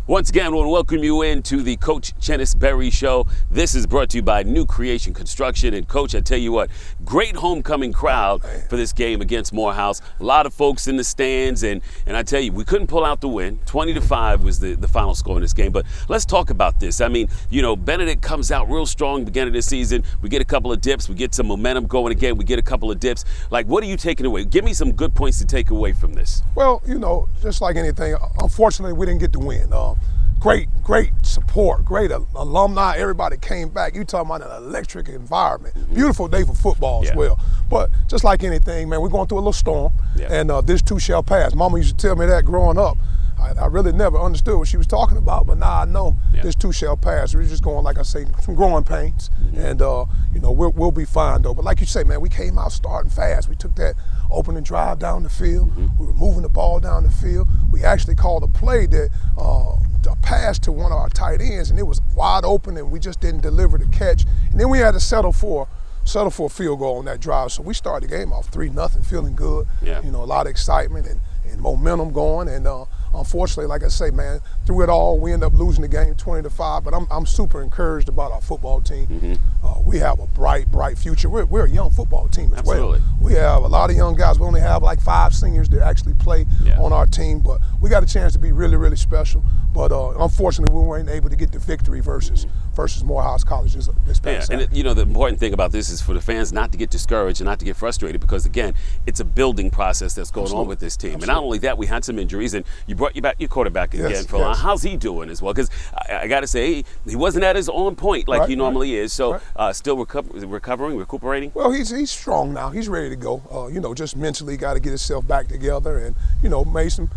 Once again, I want to welcome you into the Coach Chennis Berry Show. This is brought to you by New Creation Construction. And Coach, I tell you what, great homecoming crowd for this game against Morehouse. A lot of folks in the stands, and I tell you, we couldn't pull out the win. 20-5 was the final score in this game. But let's talk about this. I mean, you know, Benedict comes out real strong beginning of the season. We get a couple of dips. We get some momentum going again. We get a couple of dips. Like, what are you taking away? Give me some good points to take away from this. Well, you know, just like anything, unfortunately, we didn't get the win. Great support, great alumni. Everybody came back. You talking about an electric environment. Beautiful day for football as well. But just like anything, man, we're going through a little storm, and this too shall pass. Mama used to tell me that growing up. I really never understood what she was talking about, but now I know this too shall pass. We're just going, like I say, some growing pains, and you know, we'll be fine though. But like you say, man, we came out starting fast. We took that opening drive down the field. We were moving the ball down the field. We actually called a play that a pass to one of our tight ends, and it was wide open, and we just didn't deliver the catch. And then we had to settle for a field goal on that drive. So we started the game off 3-0, feeling good. You know, a lot of excitement and momentum going, and unfortunately, like I say, man, through it all, we end up losing the game 20-5. But I'm super encouraged about our football team. We have a bright future. We're a young football team as well. We have a lot of young guys. We only have like 5 seniors that actually play on our team, but we got a chance to be really special. But unfortunately, we weren't able to get the victory versus Morehouse College this past Saturday. And you know, the important thing about this is for the fans not to get discouraged and not to get frustrated, because again, it's a building process that's going on with this team. And not only that, we had some injuries, and you brought your quarterback again. How's he doing as well? Because I got to say, he wasn't at his on point like he normally is. So still recuperating. Well, he's strong now. He's ready to go. You know, just mentally got to get himself back together, and you know, made some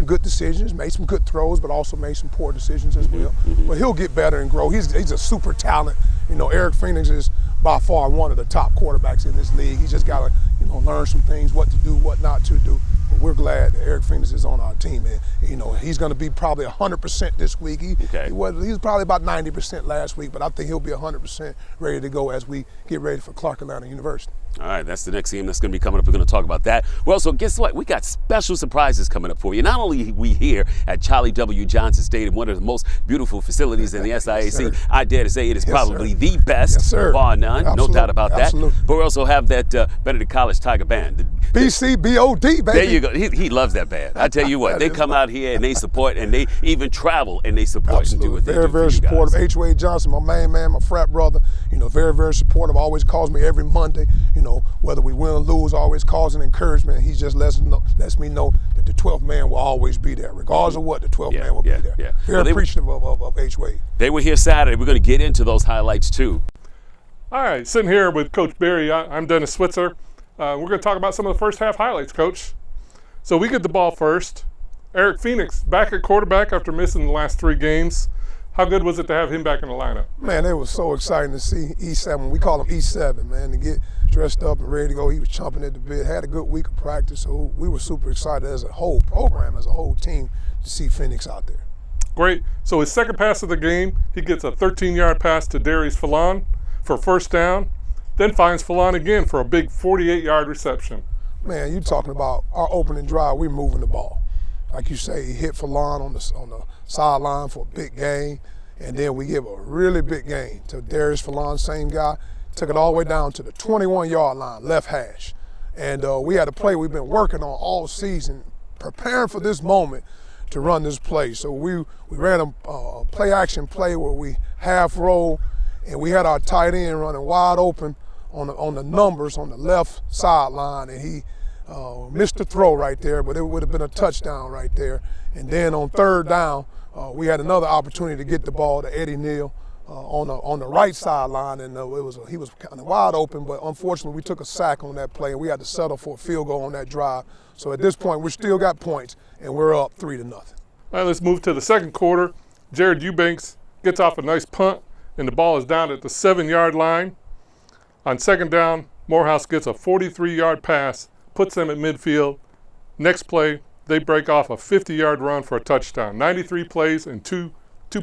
good decisions, made some good throws, but also made some poor decisions as well. But he'll get better and grow. He's a super talent. You know, Eric Phoenix is by far one of the top quarterbacks in this league. He just got to, you know, learn some things, what to do, what not to do. But we're glad that Eric Phoenix is on our team, and you know, he's going to be probably 100% this week. He was probably about 90% last week, but I think he'll be 100% ready to go as we get ready for Clark Atlanta University. All right, that's the next game that's going to be coming up. We're going to talk about that. Well, so guess what? We got special surprises coming up for you. Not only we here at Charlie W. Johnson Stadium, one of the most beautiful facilities in the SIAC. I dare to say it is probably the best, bar none. No doubt about that. But we also have that Benedict College Tiger Band. BCBOD, baby. There you go. He loves that band. I tell you what, they come out here and they support, and they even travel and they support and do what they do. Very supportive. H. Wade Johnson, my main man, my frat brother. You know, very supportive. Always calls me every Monday. You know, whether we win or lose, always calls an encouragement. He just lets me know that the 12th man will always be there. Regardless of what, the 12th man will be there. Very appreciative of H. Wade. They were here Saturday. We're going to get into those highlights too. All right, sitting here with Coach Berry. I'm Dennis Switzer. We're going to talk about some of the first half highlights, Coach. So we get the ball first. Eric Phoenix back at quarterback after missing the last 3 games. How good was it to have him back in the lineup? Man, it was so exciting to see E7. We call him E7, man, to get dressed up and ready to go. He was chomping at the bit, had a good week of practice, so we were super excited as a whole program, as a whole team, to see Phoenix out there. Great. So his second pass of the game, he gets a 13-yard pass to Darius Fallon for first down, then finds Fallon again for a big 48-yard reception. Man, you're talking about our opening drive, we're moving the ball. Like you say, he hit Fallon on the sideline for a big gain, and then we give a really big gain to Darius Fallon, same guy, took it all the way down to the 21-yard line, left hash. And we had a play we've been working on all season, preparing for this moment to run this play. So we ran a play action play where we half roll, and we had our tight end running wide open on the numbers on the left sideline, and he missed the throw right there, but it would have been a touchdown right there. And then on third down, we had another opportunity to get the ball to Eddie Neal on the right sideline, and he was kind of wide open, but unfortunately we took a sack on that play, and we had to settle for a field goal on that drive. So at this point, we still got points, and we're up 3-0. All right, let's move to the second quarter. Jared Eubanks gets off a nice punt, and the ball is down at the 7-yard line. On second down, Morehouse gets a 43-yard pass, puts them at midfield. Next play, they break off a 50-yard run for a touchdown. 93 plays and two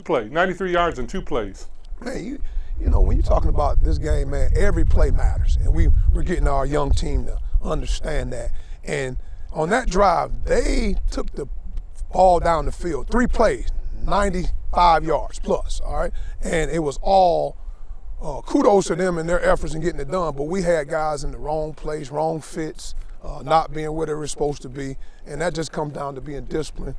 plays. 93 yards and 2 plays. Man, you know, when you're talking about this game, man, every play matters, and we're getting our young team to understand that. And on that drive, they took the ball down the field, 3 plays, 95 yards plus, all right? And it was all kudos to them and their efforts in getting it done, but we had guys in the wrong place, wrong fits, not being where they were supposed to be, and that just comes down to being disciplined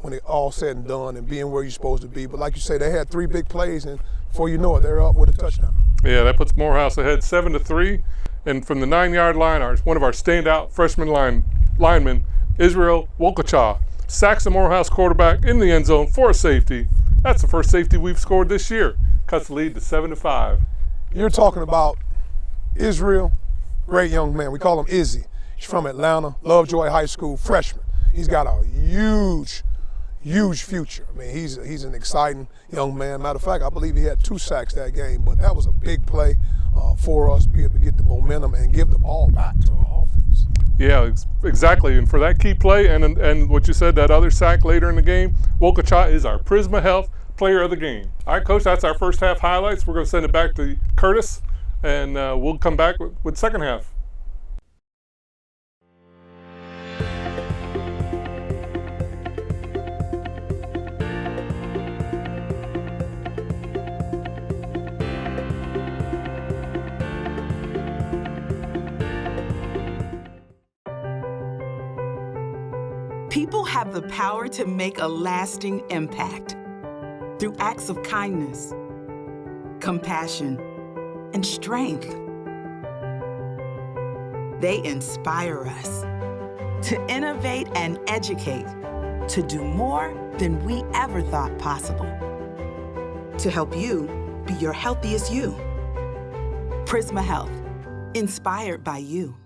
when it's all said and done and being where you're supposed to be. But like you say, they had 3 big plays, and before you know it, they're up with a touchdown. Yeah, that puts Morehouse ahead 7-3, and from the 9-yard line, one of our standout freshman linemen, Israel Wolkacha, sacks the Morehouse quarterback in the end zone for a safety. That's the first safety we've scored this year. Cuts the lead to 7-5. You're talking about Israel, great young man. We call him Izzy. He's from Atlanta, Lovejoy High School, freshman. He's got a huge future. I mean, he's an exciting young man. Matter of fact, I believe he had 2 sacks that game, but that was a big play for us to be able to get the momentum and give the ball back to our offense. Yeah, exactly. And for that key play and what you said, that other sack later in the game, Wolkacha is our PRISMA Health Player of the Game. All right, Coach, that's our first half highlights. We're going to send it back to Curtis, and we'll come back with second half. People have the power to make a lasting impact through acts of kindness, compassion, and strength. They inspire us to innovate and educate, to do more than we ever thought possible, to help you be your healthiest you. PRISMA Health, inspired by you.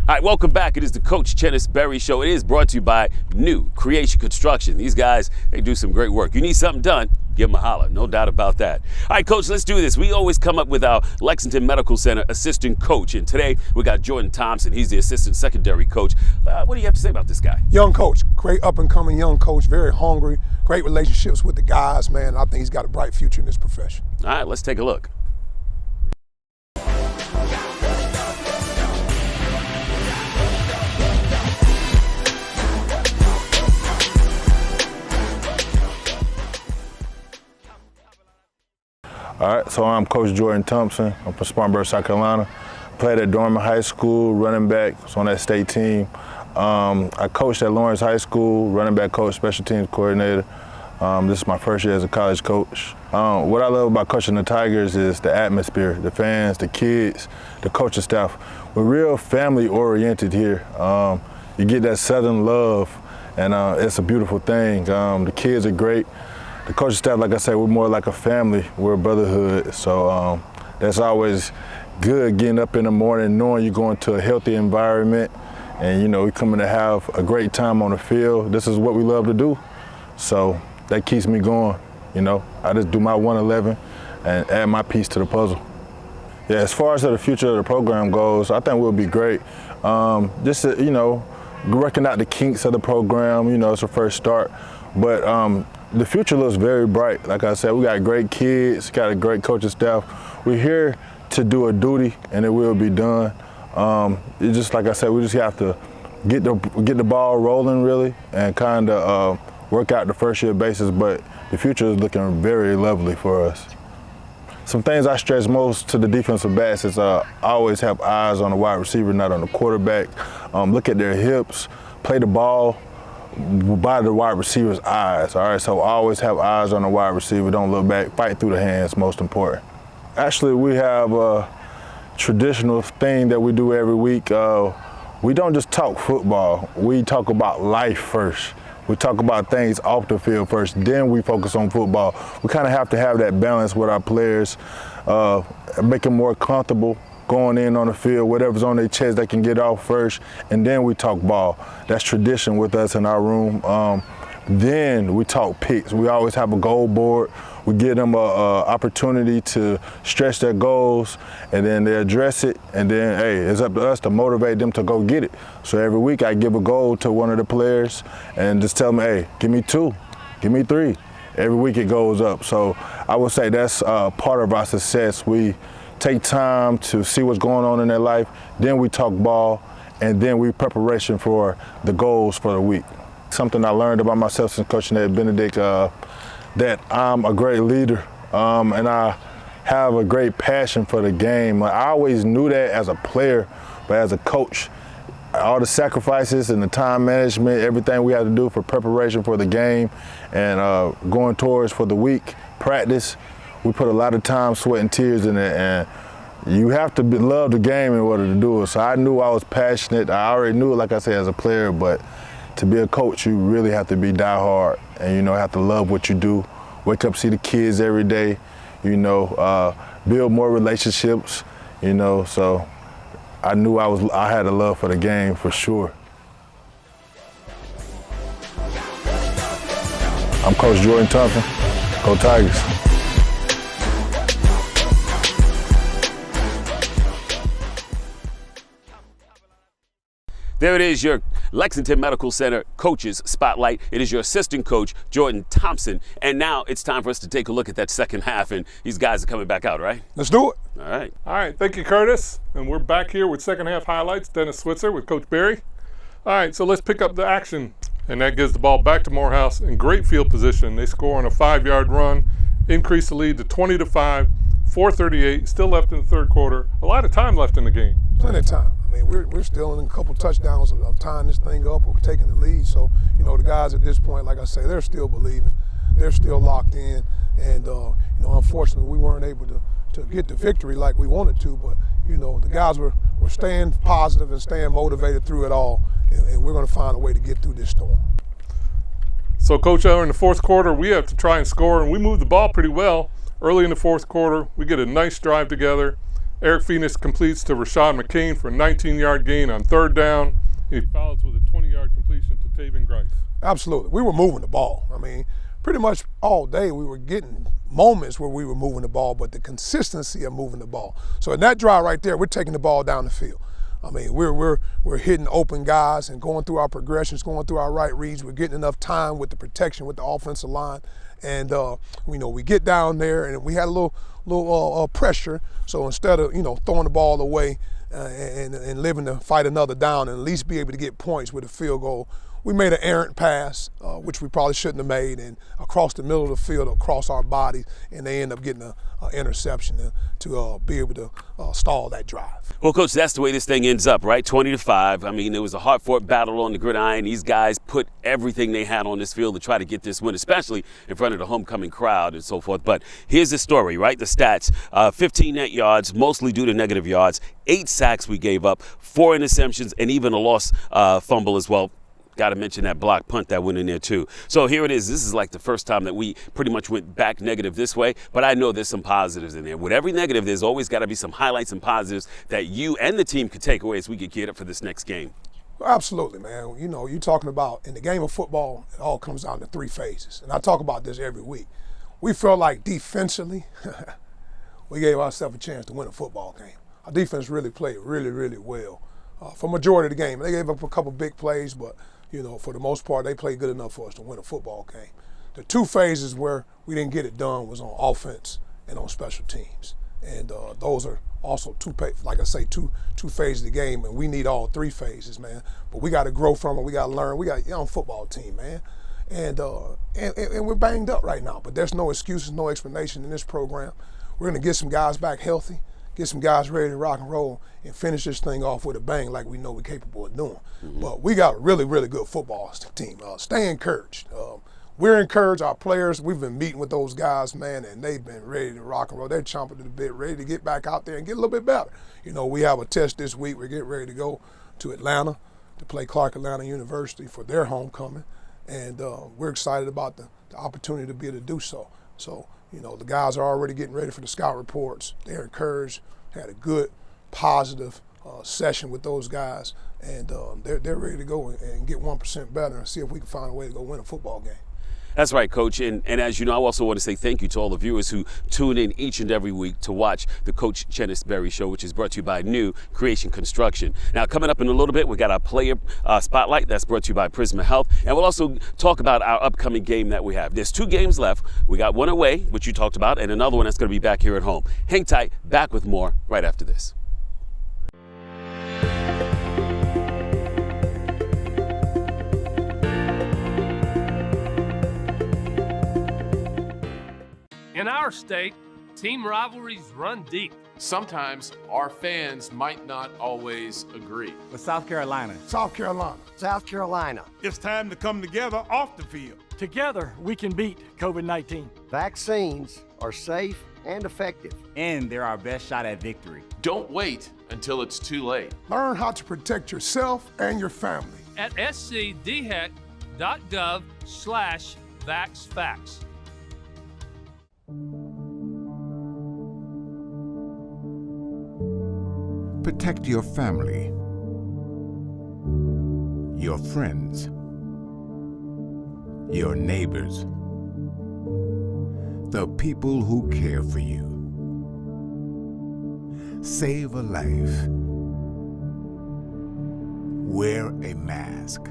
All right, welcome back. It is the Coach Chennis Berry Show. It is brought to you by New Creation Construction. These guys, they do some great work. You need something done, give them a holler. No doubt about that. All right, Coach, let's do this. We always come up with our Lexington Medical Center assistant coach. And today we got Jordan Thompson. He's the assistant secondary coach. What do you have to say about this guy? Young coach, great up-and-coming young coach, very hungry, great relationships with the guys, man. I think he's got a bright future in this profession. All right, let's take a look. All right, so I'm Coach Jordan Thompson. I'm from Spartanburg, South Carolina. Played at Dorman High School, running back, was on that state team. I coached at Lawrence High School, running back coach, special teams coordinator. This is my first year as a college coach. What I love about coaching the Tigers is the atmosphere, the fans, the kids, the coaching staff. We're real family oriented here. You get that Southern love, and it's a beautiful thing. The kids are great. The coaching staff, like I said, we're more like a family. We're a brotherhood. So that's always good, getting up in the morning, knowing you're going to a healthy environment, and we're coming to have a great time on the field. This is what we love to do. So that keeps me going. I just do my 111 and add my piece to the puzzle. Yeah, as far as the future of the program goes, I think we'll be great. Just working out the kinks of the program, it's a first start. But the future looks very bright. Like I said, we got great kids, got a great coaching staff. We're here to do a duty, and it will be done. It's just like I said, we just have to get the ball rolling really, and kind of work out the first year basis. But the future is looking very lovely for us. Some things I stress most to the defensive backs is always have eyes on the wide receiver, not on the quarterback. Look at their hips, play the ball by the wide receiver's eyes, all right? So always have eyes on the wide receiver, don't look back, fight through the hands, most important. Actually, we have a traditional thing that we do every week. We don't just talk football, we talk about life first. We talk about things off the field first, then we focus on football. We kind of have to have that balance with our players, make them more comfortable going in on the field, whatever's on their chest they can get off first, and then we talk ball. That's tradition with us in our room. Then we talk picks. We always have a goal board. We give them an opportunity to stretch their goals, and then they address it, and then, hey, it's up to us to motivate them to go get it. So every week I give a goal to one of the players and just tell them, hey, give me 2, give me 3. Every week it goes up. So I would say that's part of our success. We take time to see what's going on in their life, then we talk ball, and then we preparation for the goals for the week. Something I learned about myself since coaching at Benedict, that I'm a great leader, and I have a great passion for the game. I always knew that as a player, but as a coach, all the sacrifices and the time management, everything we had to do for preparation for the game and going towards for the week, practice, we put a lot of time, sweat, and tears in it, and you have to love the game in order to do it. So I knew I was passionate. I already knew it, like I said, as a player, but to be a coach, you really have to be diehard and, you know, have to love what you do. Wake up, see the kids every day, you know, build more relationships, you know, so I knew I had a love for the game for sure. I'm Coach Jordan Thompson. Go Tigers. There it is, your Lexington Medical Center Coaches Spotlight. It is your assistant coach, Jordan Thompson. And now it's time for us to take a look at that second half, and these guys are coming back out, right? Let's do it. All right. All right, thank you, Curtis. And we're back here with second half highlights. Dennis Switzer with Coach Berry. All right, so let's pick up the action. And that gives the ball back to Morehouse in great field position. They score on a 5-yard run, increase the lead to 20-5, 4:38, still left in the third quarter. A lot of time left in the game. Plenty of time. I mean, we're still in a couple touchdowns of tying this thing up or taking the lead. So, you know, the guys at this point, like I say, they're still believing. They're still locked in. And, you know, unfortunately, we weren't able to get the victory like we wanted to. But, you know, the guys were staying positive and staying motivated through it all. And we're going to find a way to get through this storm. So, Coach, in the fourth quarter, we have to try and score, and we moved the ball pretty well. Early in the fourth quarter, we get a nice drive together. Eric Phoenix completes to Rashad McCain for a 19-yard gain on third down. He follows with a 20-yard completion to Taven Grice. Absolutely. We were moving the ball. I mean, pretty much all day we were getting moments where we were moving the ball, but the consistency of moving the ball. So in that drive right there, we're taking the ball down the field. I mean, we're hitting open guys and going through our progressions, going through our right reads. We're getting enough time with the protection with the offensive line. And, you know, we get down there and we had a little pressure. So instead of, you know, throwing the ball away and living to fight another down and at least be able to get points with a field goal, we made an errant pass, which we probably shouldn't have made, and across the middle of the field, across our bodies, and they end up getting an interception to be able to stall that drive. Well, Coach, that's the way this thing ends up, right? 20-5. I mean, it was a hard-fought battle on the gridiron. These guys put everything they had on this field to try to get this win, especially in front of the homecoming crowd and so forth. But here's the story, right? The stats, 15 net yards, mostly due to negative yards, 8 sacks we gave up, 4 interceptions, and even a lost fumble as well. Got to mention that block punt that went in there too. So here it is. This is like the first time that we pretty much went back negative this way, but I know there's some positives in there. With every negative, there's always got to be some highlights and positives that you and the team could take away as we get geared up for this next game. Well, absolutely, man. You know, you're talking about in the game of football, it all comes down to 3 phases. And I talk about this every week. We felt like defensively, we gave ourselves a chance to win a football game. Our defense really played really, really well for majority of the game. They gave up a couple big plays, but you know, for the most part, they played good enough for us to win a football game. The 2 phases where we didn't get it done was on offense and on special teams. And those are also two phases of the game, and we need all 3 phases, man. But we got to grow from it. We got to learn. We got a young football team, man. And we're banged up right now, but there's no excuses, no explanation in this program. We're going to get some guys back healthy, get some guys ready to rock and roll and finish this thing off with a bang like we know we're capable of doing. But we got a really, really good football team. Stay encouraged. We're encouraged, our players, we've been meeting with those guys, man, and they've been ready to rock and roll. They're chomping at the bit, ready to get back out there and get a little bit better. You know, we have a test this week. We're getting ready to go to Atlanta to play Clark Atlanta University for their homecoming. And we're excited about the opportunity to be able to do so. So, you know, the guys are already getting ready for the scout reports. They're encouraged, had a good, positive session with those guys, and they're ready to go and get 1% better and see if we can find a way to go win a football game. That's right, Coach. And as you know, I also want to say thank you to all the viewers who tune in each and every week to watch the Coach Chennis Berry Show, which is brought to you by New Creation Construction. Now, coming up in a little bit, we got our player spotlight that's brought to you by PRISMA Health. And we'll also talk about our upcoming game that we have. There's 2 games left. We got one away, which you talked about, and another one that's going to be back here at home. Hang tight. Back with more right after this. In our state, team rivalries run deep. Sometimes our fans might not always agree. With South Carolina. South Carolina. South Carolina. It's time to come together off the field. Together, we can beat COVID-19. Vaccines are safe and effective. And they're our best shot at victory. Don't wait until it's too late. Learn how to protect yourself and your family. At scdhec.gov/vaxfacts. Protect your family, your friends, your neighbors, the people who care for you. Save a life. Wear a mask.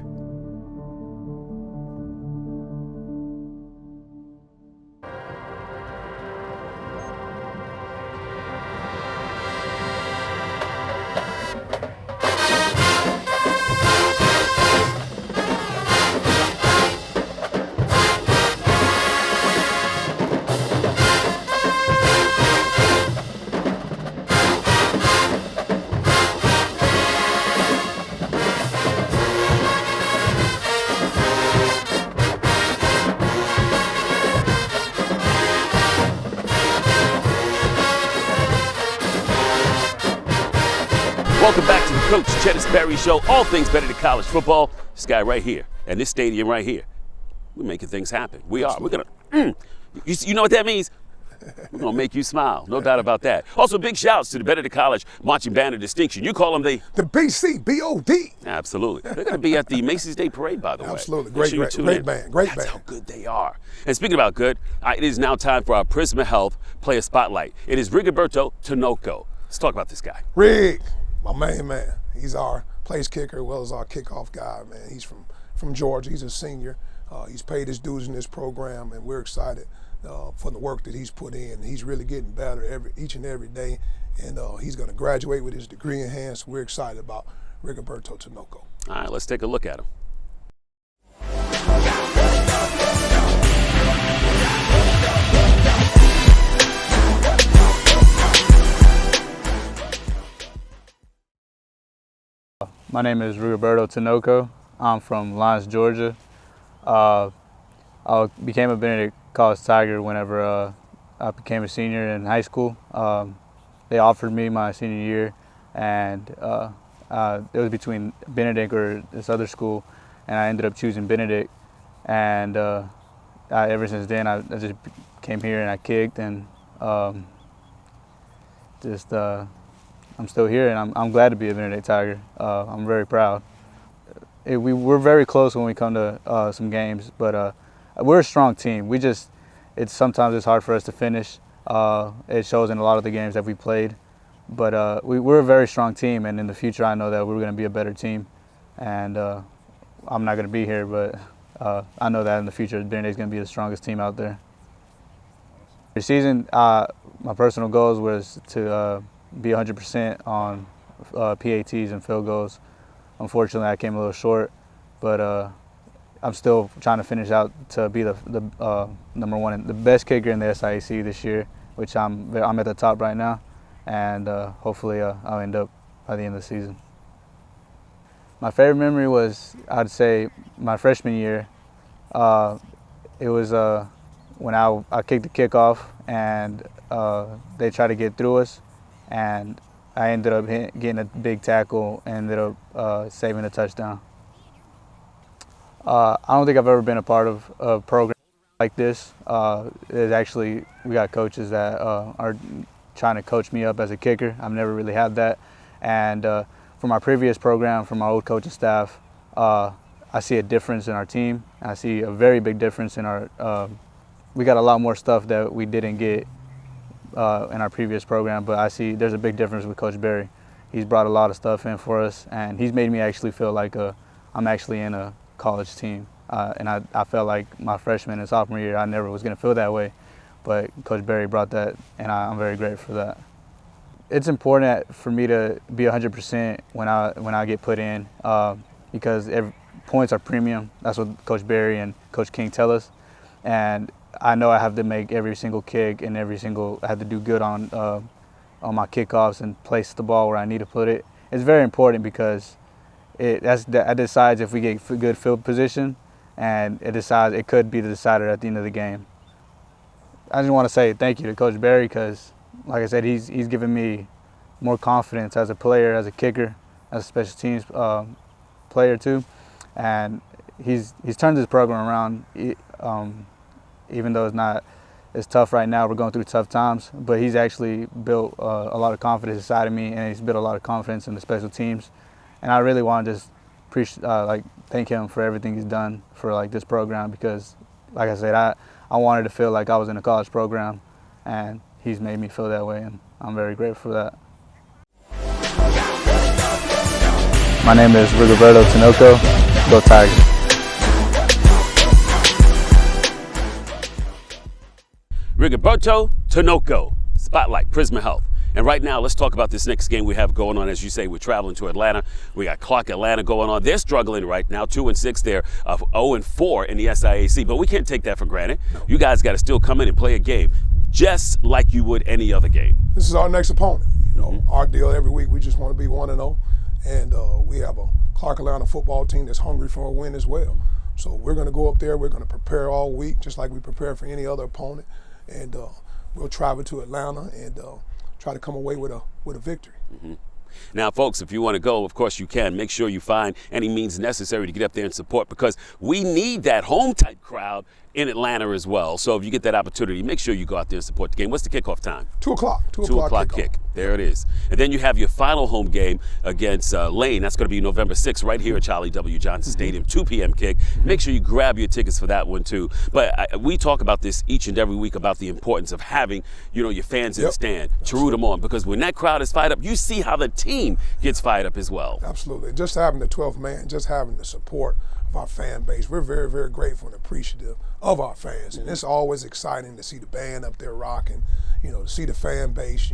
Welcome back to the Coach Chennis Berry Show. All things Benedict College Football. This guy right here and this stadium right here. We're making things happen. We are. We're gonna. You know what that means? We're gonna make you smile. No doubt about that. Also, big shouts to the Benedict College Marching Band of Distinction. You call them the BC BOD. Absolutely. They're gonna be at the Macy's Day Parade, by the way. Absolutely. Great band. That's how good they are. And speaking about good, it is now time for our PRISMA Health Player Spotlight. It is Rigoberto Tinoco. Let's talk about this guy. Rig, my main man. He's our place kicker as well as our kickoff guy, man. He's from Georgia. He's a senior. He's paid his dues in this program, and we're excited for the work that he's put in. He's really getting better each and every day, and he's going to graduate with his degree in hand, so we're excited about Rigoberto Tinoco. All right, let's take a look at him. My name is Rigoberto Tinoco. I'm from Lawrence, Georgia. I became a Benedict College Tiger whenever I became a senior in high school. They offered me my senior year, and it was between Benedict or this other school, and I ended up choosing Benedict. And ever since then, I just came here and I kicked, and I'm still here, and I'm glad to be a Benedict Tiger. I'm very proud. We're very close when we come to some games, but we're a strong team. Sometimes it's hard for us to finish. It shows in a lot of the games that we played, but we're a very strong team, and in the future I know that we're going to be a better team. And I'm not going to be here, but I know that in the future Benedict's going to be the strongest team out there. This season, my personal goals was to be 100% on PATs and field goals. Unfortunately, I came a little short, but I'm still trying to finish out to be the number one, the best kicker in the SIAC this year, which I'm at the top right now. and hopefully I'll end up by the end of the season. My favorite memory was, I'd say, my freshman year. It was when I kicked the kickoff and they tried to get through us, and I ended up getting a big tackle and ended up saving a touchdown. I don't think I've ever been a part of a program like this. There's actually, we got coaches that are trying to coach me up as a kicker. I've never really had that. And from my previous program, from my old coaching staff, I see a difference in our team. I see a very big difference in our, we got a lot more stuff that we didn't get in our previous program, but I see there's a big difference with Coach Berry. He's brought a lot of stuff in for us, and he's made me actually feel like I'm actually in a college team. And I felt like my freshman and sophomore year, I never was going to feel that way, but Coach Berry brought that, and I'm very grateful for that. It's important for me to be 100% when I get put in, because points are premium. That's what Coach Berry and Coach King tell us, and I know I have to make every single kick and I have to do good on my kickoffs and place the ball where I need to put it. It's very important because that decides if we get good field position, and it could be the decider at the end of the game. I just want to say thank you to Coach Berry because, like I said, he's given me more confidence as a player, as a kicker, as a special teams player too, and he's turned his program around. Even though it's tough right now, we're going through tough times, but he's actually built a lot of confidence inside of me, and he's built a lot of confidence in the special teams. And I really want to just thank him for everything he's done for this program, because, like I said, I wanted to feel like I was in a college program, and he's made me feel that way, and I'm very grateful for that. My name is Rigoberto Tinoco. Go Tigers. Rigoberto Tinoco, Spotlight, PRISMA Health. And right now, let's talk about this next game we have going on. As you say, we're traveling to Atlanta. We got Clark Atlanta going on. They're struggling right now, 2-6. They're 0-4 in the SIAC, but we can't take that for granted. No. You guys got to still come in and play a game, just like you would any other game. This is our next opponent. Our deal every week, we just want to be 1-0, and we have a Clark Atlanta football team that's hungry for a win as well. So we're going to go up there. We're going to prepare all week, just like we prepare for any other opponent. And we'll travel to Atlanta and try to come away with a victory. Mm-hmm. Now, folks, if you want to go, of course you can. Make sure you find any means necessary to get up there and support, because we need that home-type crowd in Atlanta as well. So if you get that opportunity, make sure you go out there and support the game. What's the kickoff time? 2 o'clock. 2 o'clock kick. There it is. And then you have your final home game against Lane. That's going to be November 6th right here at Charlie W. Johnson Stadium, 2 p.m. kick. Make sure you grab your tickets for that one too. But we talk about this each and every week about the importance of having, your fans in the stand to root them on, because when that crowd is fired up, you see how the team gets fired up as well. Absolutely. Just having the 12th man, just having the support of our fan base, we're very, very grateful and appreciative of our fans. And it's always exciting to see the band up there rocking, to see the fan base,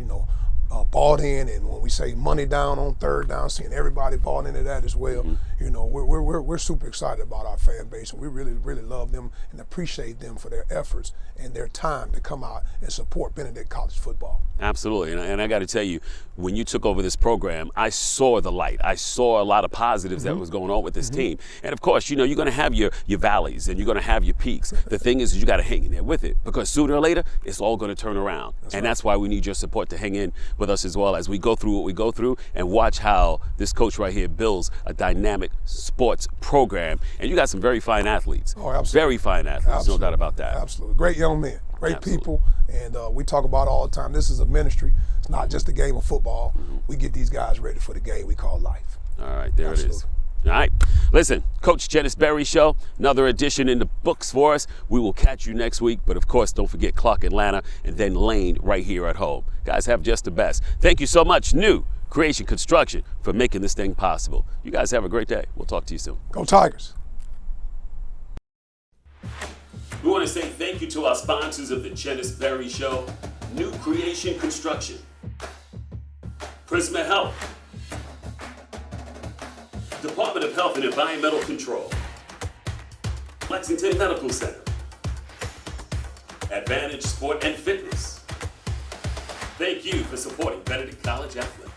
bought in, and when we say money down on third down, seeing everybody bought into that as well. We're super excited about our fan base, and we really, really love them and appreciate them for their efforts and their time to come out and support Benedict College Football. Absolutely, and I got to tell you, when you took over this program, I saw the light. I saw a lot of positives that was going on with this team. And of course, you're going to have your valleys and you're going to have your peaks. The thing is you got to hang in there with it, because sooner or later, it's all going to turn around. That's why we need your support to hang in with us as well as we go through what we go through, and watch how this coach right here builds a dynamic sports program. And you got some very fine athletes. Oh, absolutely. Very fine athletes, Absolutely. No doubt about that. Absolutely. Great young men, great Absolutely. People, and we talk about it all the time. This is a ministry. It's not just a game of football. We get these guys ready for the game we call life. All right, there Absolutely. It is. All right. Listen, Coach Chennis Berry Show, another edition in the books for us. We will catch you next week. But, of course, don't forget Clark Atlanta and then Lane right here at home. Guys, have just the best. Thank you so much, New Creation Construction, for making this thing possible. You guys have a great day. We'll talk to you soon. Go Tigers. We want to say thank you to our sponsors of the Chennis Berry Show, New Creation Construction, PRISMA Health, Department of Health and Environmental Control, Lexington Medical Center, Advantage Sport and Fitness, Thank you for supporting Benedict College Athletics.